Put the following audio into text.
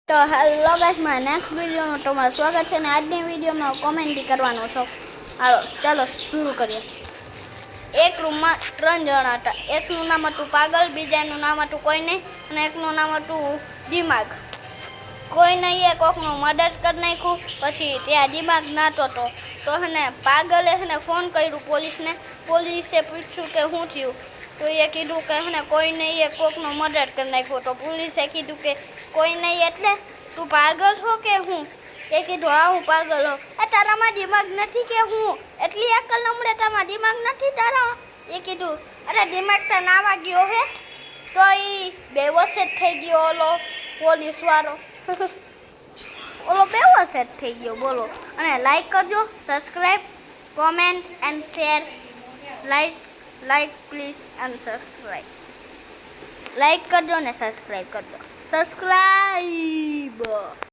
તો hello guys, મારા next વિડીયોમાં તમારું સ્વાગત છે. અને આજની વિડીયોમાં કોમેન્ટી કરવાનો છો. ચાલો શરૂ કરીએ. એક રૂમમાં 3 જણા હતા. એકનું નામ હતું પાગલ, બીજાનું નામ હતું કોઈ નહીં, અને એકનું નામ હતું દિમાગ. કોઈ નહીં એ કોકનું મદદ કરી નાખ્યું. પછી ત્યાં દિમાગ નાતો હતો તો પાગલે ફોન કર્યું પોલીસને. પોલીસે પૂછ્યું કે શું થયું, તો એ કીધું કે કોઈ નહીં એ કોકનો મર્ડર કરી નાખ્યો. તો પોલીસે કીધું કે કોઈ નહીં એટલે તું પાગલ છો કે હું? એ કીધું હા હું પાગલ હો. તારામાં દિમાગ નથી કે હું? એટલી અકલ નમળે તારામાં દિમાગ નથી તારા? એ કીધું અરે દિમાગ તો નાવા ગયો હે. તો એ બેવસ જ થઈ ગયો ઓલો પોલીસ વાળો. ઓલો બેવસ જ થઈ ગયો બોલો. અને લાઈક કરજો, subscribe, comment and share. Like please and subscribe. Like કરજો ને સબસ્ક્રાઈબ કરજો. સબસ્ક્રાઈબ.